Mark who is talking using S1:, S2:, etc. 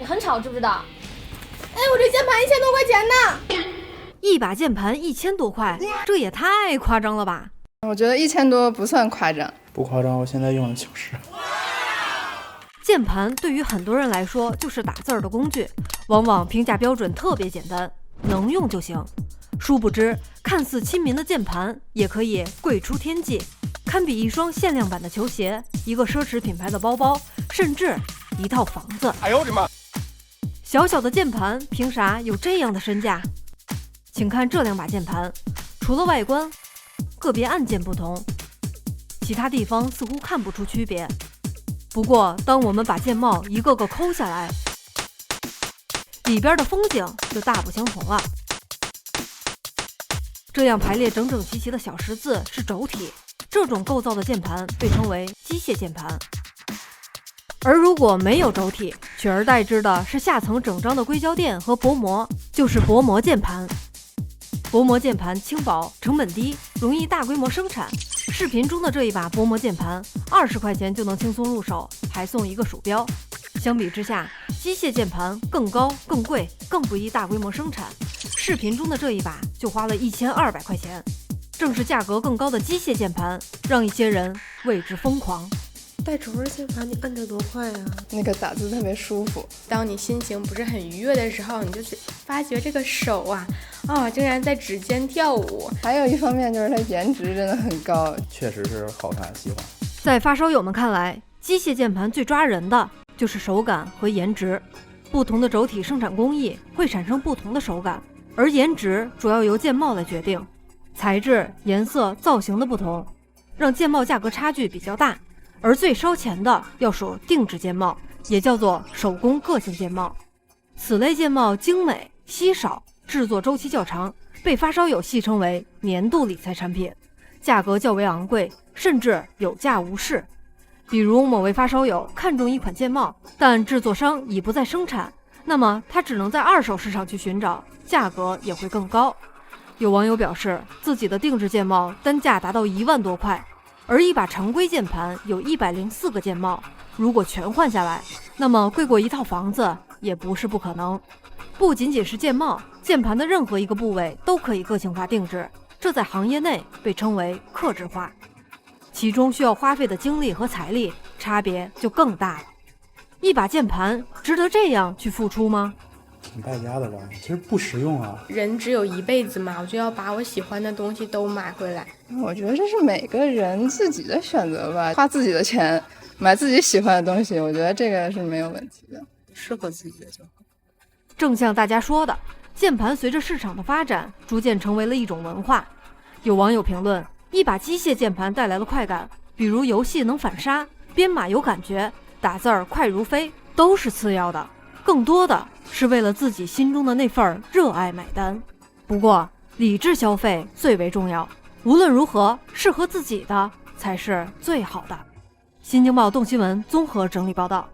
S1: 很吵，知不知道？哎，我这键盘1000多块钱呢！
S2: 一把键盘1000多块，这也太夸张了吧？
S3: 我觉得1000多不算夸张，
S4: 不夸张，我现在用的就是。
S2: 键盘对于很多人来说就是打字的工具，往往评价标准特别简单，能用就行。殊不知，看似亲民的键盘也可以贵出天际，堪比一双限量版的球鞋，一个奢侈品牌的包包，甚至一套房子。
S5: 哎呦我的妈！
S2: 小小的键盘凭啥有这样的身价？请看这2把键盘，除了外观个别按键不同，其他地方似乎看不出区别。不过当我们把键帽一个个抠下来，里边的风景就大不相同了。这样排列整整齐齐的小十字是轴体，这种构造的键盘被称为机械键盘。而如果没有轴体，取而代之的是下层整张的硅胶垫和薄膜，就是薄膜键盘。薄膜键盘轻薄，成本低，容易大规模生产。视频中的这一把薄膜键盘，20块钱就能轻松入手，还送一个鼠标。相比之下，机械键盘更高、更贵、更不易大规模生产。视频中的这一把就花了1200块钱。正是价格更高的机械键盘，让一些人为之疯狂。
S6: 带轴的键盘你摁着多快啊？
S3: 那个打字特别舒服。
S6: 当你心情不是很愉悦的时候，你就是发觉这个手啊，竟然在指尖跳舞。
S3: 还有一方面就是它颜值真的很高，
S4: 确实是好看，喜欢。
S2: 在发烧友们看来，机械键盘最抓人的就是手感和颜值。不同的轴体生产工艺会产生不同的手感，而颜值主要由键帽来决定。材质、颜色、造型的不同，让键帽价格差距比较大。而最烧钱的要数定制键帽，也叫做手工个性键帽。此类键帽精美稀少，制作周期较长，被发烧友戏称为年度理财产品，价格较为昂贵，甚至有价无市。比如某位发烧友看中一款键帽，但制作商已不再生产，那么他只能在二手市场去寻找，价格也会更高。有网友表示，自己的定制键帽单价达到1万多块，而一把常规键盘有104个键帽，如果全换下来，那么贵过一套房子也不是不可能。不仅仅是键帽，键盘的任何一个部位都可以个性化定制，这在行业内被称为客制化，其中需要花费的精力和财力差别就更大了。一把键盘值得这样去付出吗？
S4: 挺败家的吧，其实不实用啊。
S6: 人只有一辈子嘛，我就要把我喜欢的东西都买回来。
S3: 我觉得这是每个人自己的选择吧，花自己的钱买自己喜欢的东西，我觉得这个是没有问题的，适合自己的就好。
S2: 正像大家说的，键盘随着市场的发展，逐渐成为了一种文化。有网友评论，一把机械键盘带来了快感，比如游戏能反杀，编码有感觉，打字儿快如飞，都是次要的，更多的是为了自己心中的那份热爱买单。不过理智消费最为重要，无论如何适合自己的才是最好的。新京报动新闻综合整理报道。